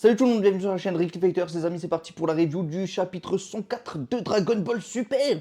Salut tout le monde, bienvenue sur la chaîne Ricky Fighters, les amis, c'est parti pour la review du chapitre 104 de Dragon Ball Super.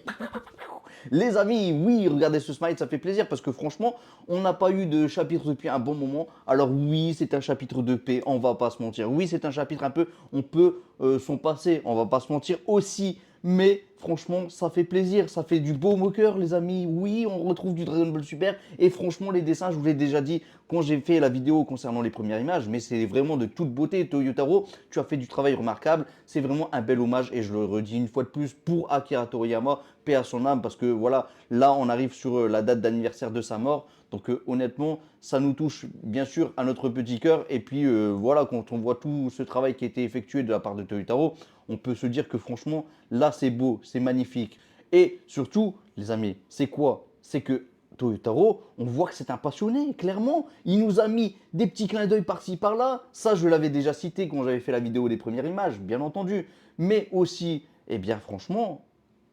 Les amis, oui, regardez ce smile, ça fait plaisir parce que franchement, on n'a pas eu de chapitre depuis un bon moment. Alors oui, c'est un chapitre de paix, on va pas se mentir. Oui, c'est un chapitre un peu, on peut s'en passer, on va pas se mentir aussi. Mais franchement, ça fait plaisir, ça fait du beau moqueur, les amis. Oui, on retrouve du Dragon Ball Super. Et franchement, les dessins, je vous l'ai déjà dit quand j'ai fait la vidéo concernant les premières images, mais c'est vraiment de toute beauté. Toyotaro, tu as fait du travail remarquable. C'est vraiment un bel hommage, et je le redis une fois de plus, pour Akira Toriyama, paix à son âme, parce que voilà, là, on arrive sur la date d'anniversaire de sa mort. Donc honnêtement, ça nous touche bien sûr à notre petit cœur. Et puis voilà, quand on voit tout ce travail qui a été effectué de la part de Toyotaro, on peut se dire que franchement, là c'est beau, c'est magnifique. Et surtout, les amis, c'est quoi? C'est que Toyotaro, on voit que c'est un passionné, clairement. Il nous a mis des petits clins d'œil par-ci par-là. Ça, je l'avais déjà cité quand j'avais fait la vidéo des premières images, bien entendu. Mais aussi, eh bien franchement,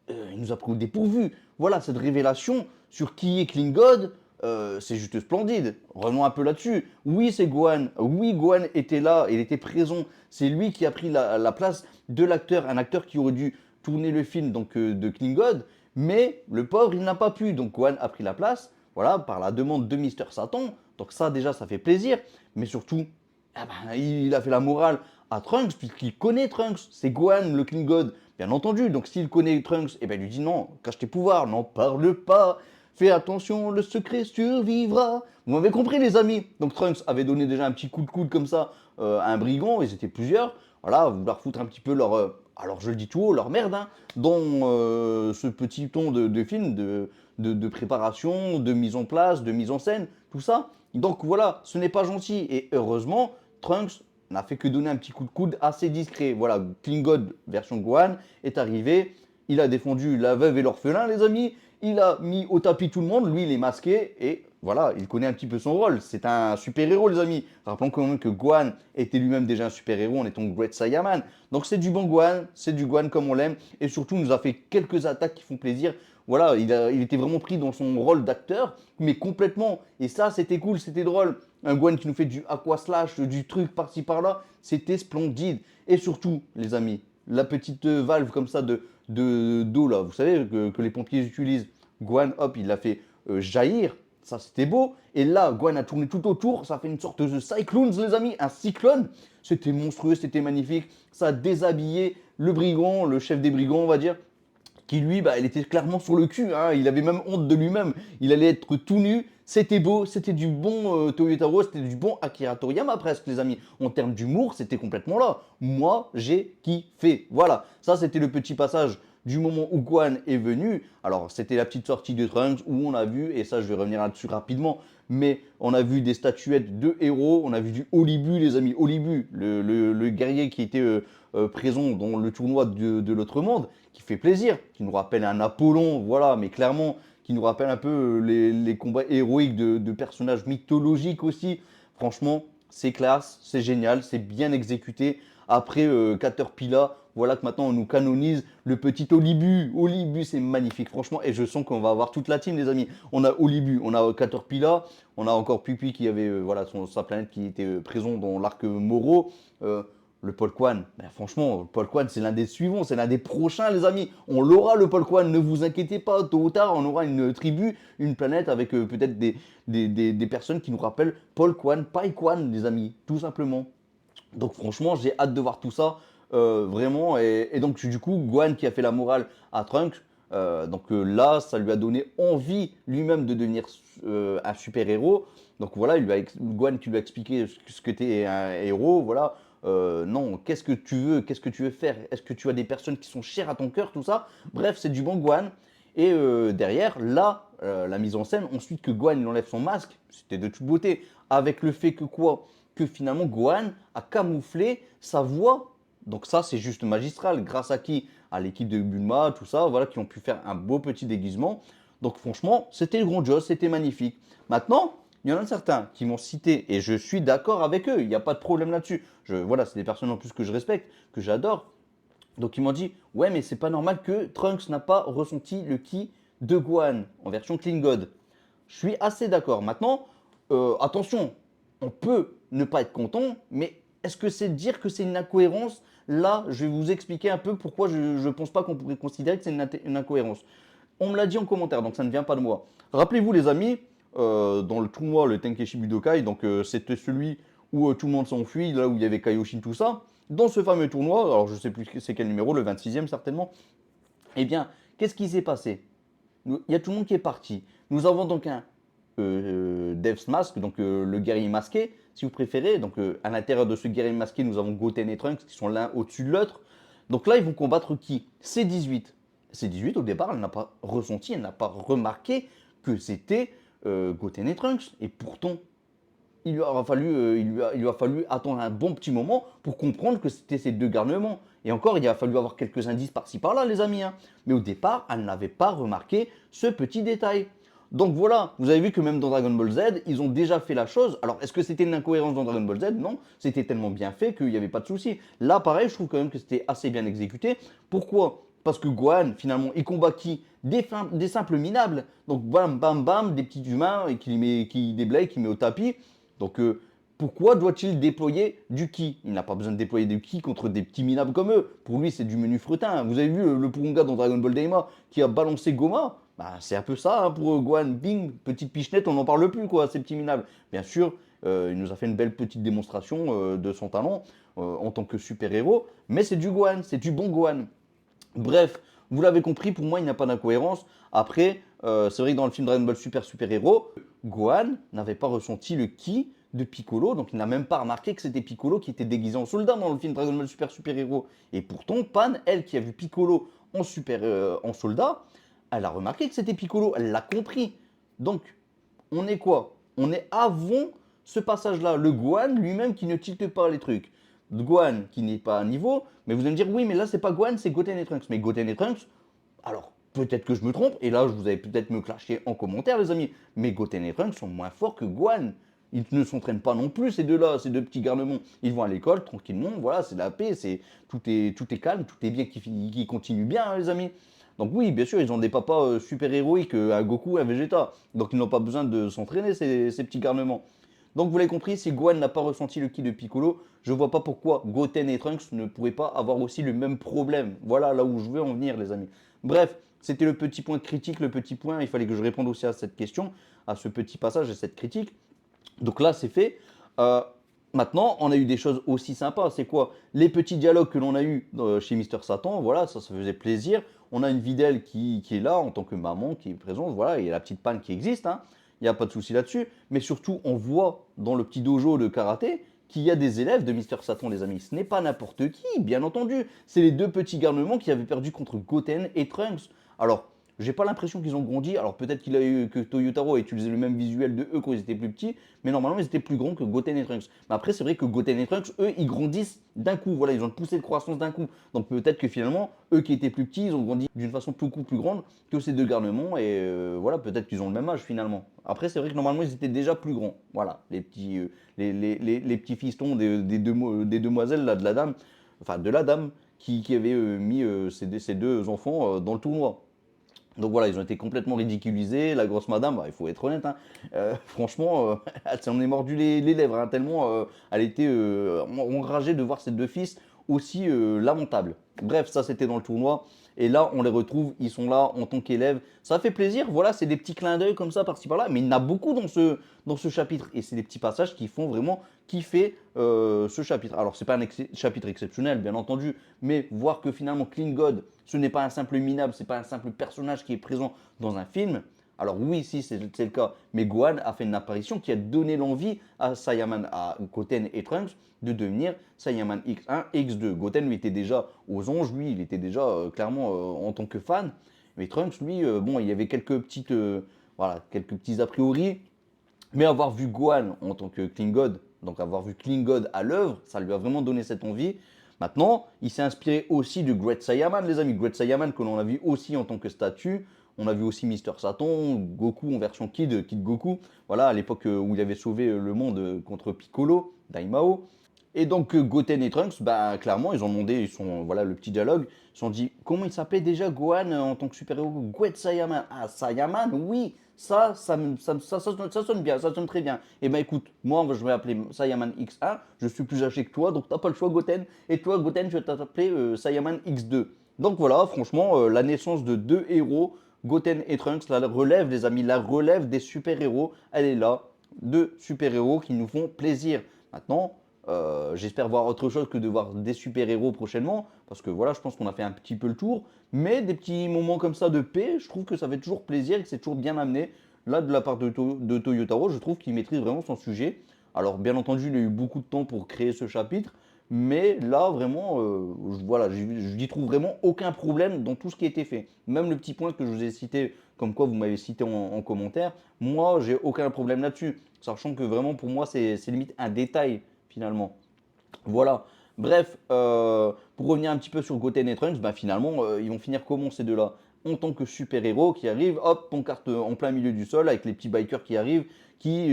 il nous a pris au dépourvu. Voilà, cette révélation sur qui est Klingod, c'est juste splendide. Revenons un peu là-dessus. Oui, c'est Gohan. Oui, Gohan était là, il était présent. C'est lui qui a pris la place de l'acteur, un acteur qui aurait dû tourner le film donc, de Klingod. Mais le pauvre, il n'a pas pu. Donc Gohan a pris la place, voilà, par la demande de Mister Satan. Donc ça, déjà, ça fait plaisir. Mais surtout, ah ben, il a fait la morale à Trunks, puisqu'il connaît Trunks. C'est Gohan, le Klingod, bien entendu. Donc s'il connaît Trunks, eh ben, il lui dit non, cache tes pouvoirs, n'en parle pas. Fais attention, le secret survivra. Vous m'avez compris, les amis. Donc Trunks avait donné déjà un petit coup de coude comme ça à un brigand, ils étaient plusieurs. Voilà, vouloir foutre un petit peu leur, alors je le dis tout haut, leur merde, hein, dans ce petit ton de film, de préparation, de mise en place, de mise en scène, tout ça. Donc voilà, ce n'est pas gentil. Et heureusement, Trunks n'a fait que donner un petit coup de coude assez discret. Voilà, Klingod version Gohan est arrivé. Il a défendu la veuve et l'orphelin, les amis. Il a mis au tapis tout le monde. Lui, il est masqué. Et voilà, il connaît un petit peu son rôle. C'est un super-héros, les amis. Rappelons quand même que Gohan était lui-même déjà un super-héros en étant Great Saiyaman. Donc c'est du bon Gohan. C'est du Gohan comme on l'aime. Et surtout, il nous a fait quelques attaques qui font plaisir. Voilà, il était vraiment pris dans son rôle d'acteur, mais complètement. Et ça, c'était cool, c'était drôle. Un Gohan qui nous fait du aqua slash, du truc par-ci par-là, c'était splendide. Et surtout, les amis, la petite valve comme ça d'eau là, vous savez, que les pompiers utilisent. Gohan, hop, il l'a fait jaillir. Ça, c'était beau. Et là, Gohan a tourné tout autour. Ça fait une sorte de cyclones, les amis. Un cyclone. C'était monstrueux, c'était magnifique. Ça a déshabillé le brigand, le chef des brigands, on va dire, qui lui, bah, il était clairement sur le cul, hein. Il avait même honte de lui-même. Il allait être tout nu. C'était beau, c'était du bon Toyotaro, c'était du bon Akira Toriyama presque, les amis. En termes d'humour, c'était complètement là. Moi, j'ai kiffé. Voilà, ça c'était le petit passage du moment où Gohan est venu. Alors, c'était la petite sortie de Trunks où on a vu, et ça je vais revenir là-dessus rapidement, mais on a vu des statuettes de héros, on a vu du Olibu, les amis. Olibu, le guerrier qui était présent dans le tournoi de l'autre monde, qui fait plaisir, qui nous rappelle un Apollon, voilà, mais clairement, qui nous rappelle un peu les combats héroïques de personnages mythologiques aussi. Franchement, c'est classe, c'est génial, c'est bien exécuté. Après Caterpillar, voilà que maintenant on nous canonise le petit Olibu. Olibu, c'est magnifique, franchement, et je sens qu'on va avoir toute la team, les amis. On a Olibu, on a Caterpillar, on a encore Pupi qui avait voilà, sa planète qui était présent dans l'arc Moro. Le Paul Kwan, ben franchement, Paul Kwan, c'est l'un des suivants, c'est l'un des prochains, les amis. On l'aura, le Paul Kwan, ne vous inquiétez pas. Tôt ou tard, on aura une tribu, une planète avec peut-être des personnes qui nous rappellent Paul Kwan, Pai Kwan, les amis, tout simplement. Donc franchement, j'ai hâte de voir tout ça, vraiment. Et donc du coup, Gohan qui a fait la morale à Trunks, donc là, ça lui a donné envie lui-même de devenir un super-héros. Donc voilà, Gohan qui lui a expliqué ce que t'es un héros, voilà. Non, qu'est-ce que tu veux, qu'est-ce que tu veux faire? Est-ce que tu as des personnes qui sont chères à ton cœur, tout ça? Bref, c'est du bon Gohan. Et derrière, là, la mise en scène, ensuite que Gohan il enlève son masque, c'était de toute beauté. Avec le fait que quoi? Que finalement Gohan a camouflé sa voix. Donc ça, c'est juste magistral. Grâce à qui? À l'équipe de Bulma, tout ça, voilà, qui ont pu faire un beau petit déguisement. Donc franchement, c'était grandiose, c'était magnifique. Maintenant, il y en a certains qui m'ont cité, et je suis d'accord avec eux, il n'y a pas de problème là-dessus. Voilà, c'est des personnes en plus que je respecte, que j'adore. Donc ils m'ont dit, ouais, mais c'est pas normal que Trunks n'a pas ressenti le ki de Gohan en version Klingod. Je suis assez d'accord. Maintenant, attention, on peut ne pas être content, mais Est-ce que c'est dire que c'est une incohérence? Là, je vais vous expliquer un peu pourquoi je ne pense pas qu'on pourrait considérer que c'est une incohérence. On me l'a dit en commentaire, donc ça ne vient pas de moi. Rappelez-vous les amis, dans le tournoi, le Tenkeshi Budokai, donc c'était celui où tout le monde s'enfuit, là où il y avait Kaioshin, tout ça. Dans ce fameux tournoi, alors je ne sais plus c'est quel numéro, le 26e certainement, eh bien, qu'est-ce qui s'est passé? Il y a tout le monde qui est parti. Nous avons donc un Death's Mask, donc le guerrier masqué, si vous préférez. Donc à l'intérieur de ce guerrier masqué, nous avons Goten et Trunks qui sont l'un au-dessus de l'autre. Donc là, ils vont combattre qui? C18. C18, au départ, elle n'a pas ressenti, elle n'a pas remarqué que c'était Goten et Trunks. Et pourtant, il lui aura fallu, il lui a fallu attendre un bon petit moment pour comprendre que c'était ces deux garnements. Et encore, il a fallu avoir quelques indices par-ci par-là, les amis, hein. Mais au départ, elle n'avait pas remarqué ce petit détail. Donc voilà, vous avez vu que même dans Dragon Ball Z, ils ont déjà fait la chose. Alors, est-ce que c'était une incohérence dans Dragon Ball Z? Non, c'était tellement bien fait qu'il n'y avait pas de souci. Là, pareil, je trouve quand même que c'était assez bien exécuté. Pourquoi? Parce que Gohan, finalement, il combat qui? Des simples minables. Donc, bam, bam, bam, des petits humains et qui déblaye, qui met au tapis. Donc, pourquoi doit-il déployer du ki? Il n'a pas besoin de déployer du ki contre des petits minables comme eux. Pour lui, c'est du menu fretin. Vous avez vu le Purunga dans Dragon Ball Daima qui a balancé Goma? Bah, c'est un peu ça hein, pour Gohan. Bing, petite pichenette, on n'en parle plus, quoi, ces petits minables. Bien sûr, il nous a fait une belle petite démonstration de son talent en tant que super-héros. Mais c'est du Gohan, c'est du bon Gohan. Bref, vous l'avez compris, pour moi, il n'y a pas d'incohérence. Après, c'est vrai que dans le film Dragon Ball Super Super Héros, Gohan n'avait pas ressenti le ki de Piccolo, donc il n'a même pas remarqué que c'était Piccolo qui était déguisé en soldat dans le film Dragon Ball Super Super Héros. Et pourtant, Pan, elle qui a vu Piccolo en soldat, elle a remarqué que c'était Piccolo, elle l'a compris. Donc, on est quoi? On est avant ce passage-là. Le Gohan lui-même qui ne tilte pas les trucs. Gohan qui n'est pas à niveau, mais vous allez me dire, oui, mais là, c'est pas Gohan, c'est Goten et Trunks. Mais Goten et Trunks, alors, peut-être que je me trompe, et là, vous allez peut-être me clasher en commentaire, les amis, mais Goten et Trunks sont moins forts que Gohan. Ils ne s'entraînent pas non plus, ces deux-là, ces deux petits garnements. Ils vont à l'école tranquillement, voilà, c'est la paix, tout est calme, tout est bien qui continue bien, hein, les amis. Donc oui, bien sûr, ils ont des papas super héroïques, un Goku, un Vegeta. Donc ils n'ont pas besoin de s'entraîner, ces petits garnements. Donc vous l'avez compris, si Gohan n'a pas ressenti le ki de Piccolo, je ne vois pas pourquoi Goten et Trunks ne pourraient pas avoir aussi le même problème. Voilà là où je veux en venir, les amis. Bref, c'était le petit point critique, le petit point. Il fallait que je réponde aussi à cette question, à ce petit passage et cette critique. Donc là, c'est fait. Euh, Maintenant, on a eu des choses aussi sympas. C'est quoi? Les petits dialogues que l'on a eu chez Mister Satan, voilà, ça faisait plaisir. On a une Videl qui est là en tant que maman, qui est présente, voilà, il y a la petite panne qui existe, hein. Il n'y a pas de souci là-dessus. Mais surtout, on voit dans le petit dojo de karaté qu'il y a des élèves de Mister Satan, les amis. Ce n'est pas n'importe qui, bien entendu. C'est les deux petits garnements qui avaient perdu contre Goten et Trunks. Alors, j'ai pas l'impression qu'ils ont grandi. Alors peut-être que Toyotaro a utilisé le même visuel de eux quand ils étaient plus petits, mais normalement ils étaient plus grands que Goten et Trunks. Mais après c'est vrai que Goten et Trunks, eux, ils grandissent d'un coup. Voilà, ils ont une poussée de croissance d'un coup. Donc peut-être que finalement, eux qui étaient plus petits, ils ont grandi d'une façon beaucoup plus grande que ces deux garnements. Et voilà, peut-être qu'ils ont le même âge finalement. Après c'est vrai que normalement ils étaient déjà plus grands. Voilà, les petits, les petits fistons des demoiselles là, de la dame, enfin de la dame qui avait mis ces deux enfants dans le tournoi. Donc voilà, ils ont été complètement ridiculisés. La grosse madame, bah, il faut être honnête, hein, franchement, elle s'en est mordu les lèvres, hein, tellement elle était enragée de voir ses deux fils aussi lamentables. Bref, ça c'était dans le tournoi. Et là, on les retrouve, ils sont là en tant qu'élèves. Ça fait plaisir, voilà, c'est des petits clins d'œil comme ça, par-ci par-là. Mais il y en a beaucoup dans ce chapitre. Et c'est des petits passages qui font vraiment kiffer ce chapitre. Alors, c'est pas un chapitre exceptionnel, bien entendu. Mais voir que finalement, Clean God, ce n'est pas un simple minable, c'est pas un simple personnage qui est présent dans un film. Alors oui, si c'est le cas, mais Gohan a fait une apparition qui a donné l'envie à Saiyaman, à Goten et Trunks de devenir Saiyaman X1 et X2. Goten lui était déjà aux anges, lui il était déjà clairement en tant que fan, mais Trunks lui, bon il y avait voilà, quelques petits a priori, mais avoir vu Gohan en tant que Clean God, donc avoir vu Clean God à l'œuvre, ça lui a vraiment donné cette envie. Maintenant, il s'est inspiré aussi du Great Saiyaman, les amis. Great Saiyaman que l'on a vu aussi en tant que statue. On a vu aussi Mister Satan, Goku en version Kid Goku. Voilà, à l'époque où il avait sauvé le monde contre Piccolo, Daimao. Et donc Goten et Trunks, bah clairement, ils ont demandé, voilà le petit dialogue, ils se sont dit, comment il s'appelait déjà Gohan en tant que super-héros? Goet Saiyaman. Ah, Saiyaman, oui, ça sonne bien, ça sonne très bien. Et ben écoute, moi je vais appeler Saiyaman X1, je suis plus âgé que toi, donc t'as pas le choix Goten. Et toi Goten, je vais t'appeler Saiyaman X2. Donc voilà, franchement, la naissance de deux héros, Goten et Trunks, la relève les amis, la relève des super-héros, elle est là. Deux super-héros qui nous font plaisir. Maintenant, j'espère voir autre chose que de voir des super-héros prochainement, parce que voilà, je pense qu'on a fait un petit peu le tour. Mais des petits moments comme ça de paix, je trouve que ça fait toujours plaisir et que c'est toujours bien amené. Là, de la part de Toyotaro, je trouve qu'il maîtrise vraiment son sujet. Alors, bien entendu, il a eu beaucoup de temps pour créer ce chapitre, mais là, vraiment, voilà, je n'y trouve vraiment aucun problème dans tout ce qui a été fait. Même le petit point que je vous ai cité, comme quoi vous m'avez cité en commentaire, moi, j'ai aucun problème là-dessus. Sachant que vraiment, pour moi, c'est limite un détail finalement. Voilà. Bref, pour revenir un petit peu sur Goten et Trunks, bah finalement, ils vont finir comment ces deux-là? En tant que super-héros qui arrivent, hop, pancarte en plein milieu du sol avec les petits bikers qui arrivent, qui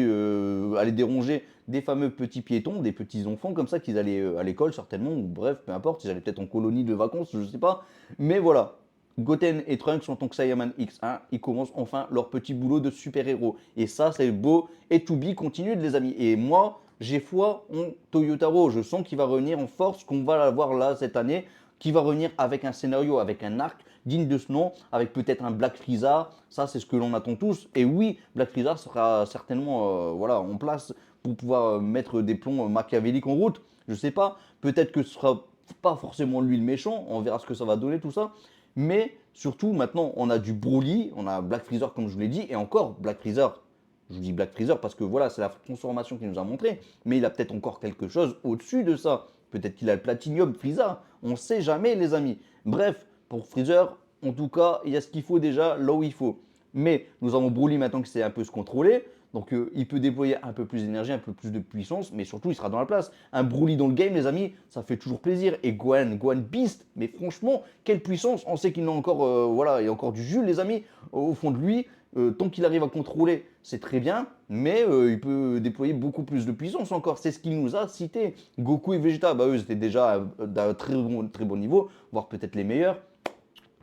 allaient déranger des fameux petits piétons, des petits enfants comme ça, qu'ils allaient à l'école certainement, ou bref, peu importe, ils allaient peut-être en colonie de vacances, je sais pas. Mais voilà, Goten et Trunks en tant que Saiyaman X1, ils commencent enfin leur petit boulot de super-héros. Et ça, c'est beau. Et To Be continue, les amis. Et moi, j'ai foi en Toyotaro. Je sens qu'il va revenir en force, qu'on va l'avoir là cette année, qu'il va revenir avec un scénario, avec un arc digne de ce nom, avec peut-être un Black Frieza. Ça, c'est ce que l'on attend tous. Et oui, Black Frieza sera certainement voilà, en place pour pouvoir mettre des plombs machiavéliques en route. Je sais pas. Peut-être que ce sera pas forcément lui le méchant. On verra ce que ça va donner tout ça. Mais surtout, maintenant, on a du Broly, on a Black Freezer, comme je vous l'ai dit, et encore, Black Freezer, je vous dis Black Freezer parce que voilà, c'est la transformation qu'il nous a montré, mais il a peut-être encore quelque chose au-dessus de ça. Peut-être qu'il a le Platinium Freezer, on ne sait jamais, les amis. Bref, pour Freezer, en tout cas, il y a ce qu'il faut déjà là où il faut. Mais nous avons Broly maintenant qui sait un peu se contrôler. Donc il peut déployer un peu plus d'énergie, un peu plus de puissance, mais surtout il sera dans la place. Un Broly dans le game, les amis, ça fait toujours plaisir. Et Gohan Beast, mais franchement, quelle puissance. On sait qu'il a encore, voilà, il y a encore du jus, les amis, au fond de lui. Tant qu'il arrive à contrôler, c'est très bien, mais il peut déployer beaucoup plus de puissance encore. C'est ce qu'il nous a cité. Goku et Vegeta, bah, eux, ils étaient déjà d'un très bon niveau, voire peut-être les meilleurs.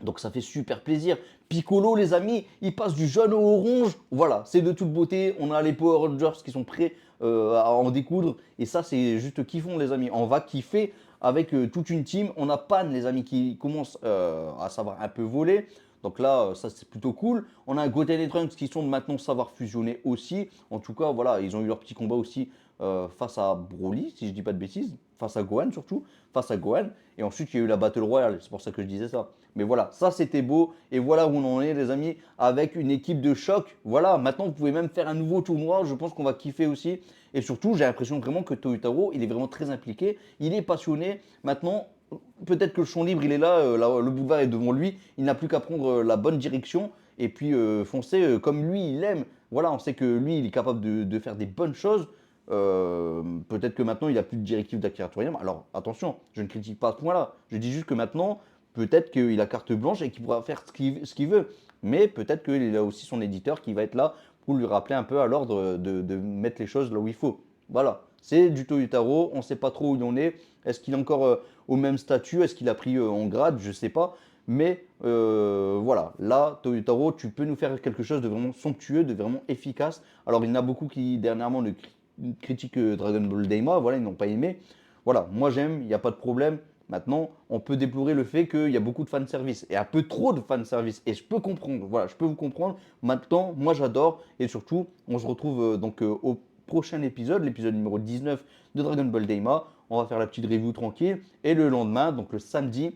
Donc ça fait super plaisir. Piccolo, les amis, il passe du jaune au orange. Voilà, c'est de toute beauté. On a les Power Rangers qui sont prêts à en découdre. Et ça, c'est juste kiffant, les amis. On va kiffer avec toute une team. On a Pan, les amis, qui commence à savoir un peu voler. Donc là, ça c'est plutôt cool. On a un Goten et Trunks qui sont maintenant savoir fusionner aussi. En tout cas, voilà, ils ont eu leur petit combat aussi face à Broly, si je dis pas de bêtises. Face à Gohan surtout. Face à Gohan. Et ensuite, il y a eu la Battle Royale. C'est pour ça que je disais ça. Mais voilà, ça c'était beau. Et voilà où on en est, les amis, avec une équipe de choc. Voilà, maintenant vous pouvez même faire un nouveau tournoi. Je pense qu'on va kiffer aussi. Et surtout, j'ai l'impression vraiment que Toyotaro, il est vraiment très impliqué. Il est passionné. Maintenant, peut-être que le champ libre, il est là, le boulevard est devant lui. Il n'a plus qu'à prendre la bonne direction et puis foncer comme lui, il aime. Voilà, on sait que lui, il est capable de faire des bonnes choses. Peut-être que maintenant, il n'a plus de directive d'Akira Toriyama. Alors, attention, je ne critique pas à ce point-là. Je dis juste que maintenant, peut-être qu'il a carte blanche et qu'il pourra faire ce qu'il veut. Mais peut-être qu'il a aussi son éditeur qui va être là pour lui rappeler un peu à l'ordre de mettre les choses là où il faut. Voilà, c'est du Toyotaro, on ne sait pas trop où il en est. Est-ce qu'il est encore au même statut? Est-ce qu'il a pris en grade? Je ne sais pas. Mais voilà, là, Toyotaro, tu peux nous faire quelque chose de vraiment somptueux, de vraiment efficace. Alors, il y en a beaucoup qui dernièrement critiquent Dragon Ball Daima, voilà, ils n'ont pas aimé. Voilà, moi j'aime, il n'y a pas de problème. Maintenant, on peut déplorer le fait qu'il y a beaucoup de fanservice et un peu trop de fanservice. Et je peux comprendre, voilà, je peux vous comprendre. Maintenant, moi j'adore et surtout, on se retrouve au prochain épisode, l'épisode numéro 19 de Dragon Ball Daima. On va faire la petite review tranquille. Et le lendemain, donc le samedi,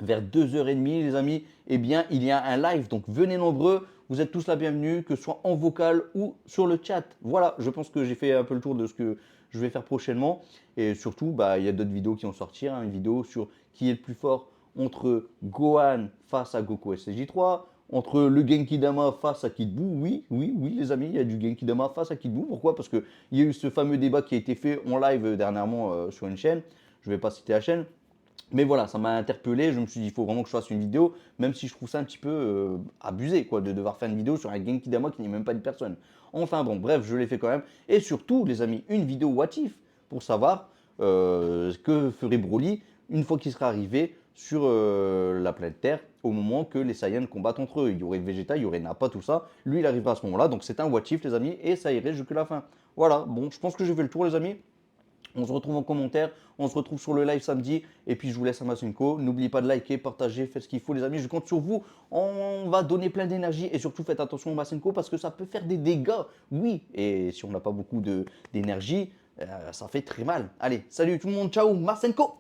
vers 2h30, les amis, eh bien, il y a un live. Donc venez nombreux, vous êtes tous la bienvenue, que ce soit en vocal ou sur le chat. Voilà, je pense que j'ai fait un peu le tour de ce que je vais faire prochainement. Et surtout, bah, il y a d'autres vidéos qui vont sortir. Une vidéo sur qui est le plus fort entre Gohan face à Goku SCJ3, entre le Genki Dama face à Kid Buu. Oui, oui, oui, les amis, il y a du Genki Dama face à Kid Buu. Pourquoi? Parce qu'il y a eu ce fameux débat qui a été fait en live dernièrement sur une chaîne. Je ne vais pas citer la chaîne. Mais voilà, ça m'a interpellé. Je me suis dit, il faut vraiment que je fasse une vidéo, même si je trouve ça un petit peu abusé, quoi, de devoir faire une vidéo sur un Genki Dama qui n'est même pas une personne. Enfin bon, bref, je l'ai fait quand même. Et surtout, les amis, une vidéo what if pour savoir que ferait Broly une fois qu'il sera arrivé sur la planète Terre, au moment que les Saiyans combattent entre eux. Il y aurait Vegeta, il y aurait Nappa, tout ça. Lui, il arrivera à ce moment-là, donc c'est un what if, les amis, et ça irait jusque la fin. Voilà, bon, je pense que j'ai fait le tour, les amis. On se retrouve en commentaire, on se retrouve sur le live samedi, et puis je vous laisse à Masenko. N'oubliez pas de liker, partager, faites ce qu'il faut, les amis. Je compte sur vous. On va donner plein d'énergie, et surtout faites attention au Masenko parce que ça peut faire des dégâts. Oui, et si on n'a pas beaucoup d'énergie, ça fait très mal. Allez, salut tout le monde, ciao, Masenko.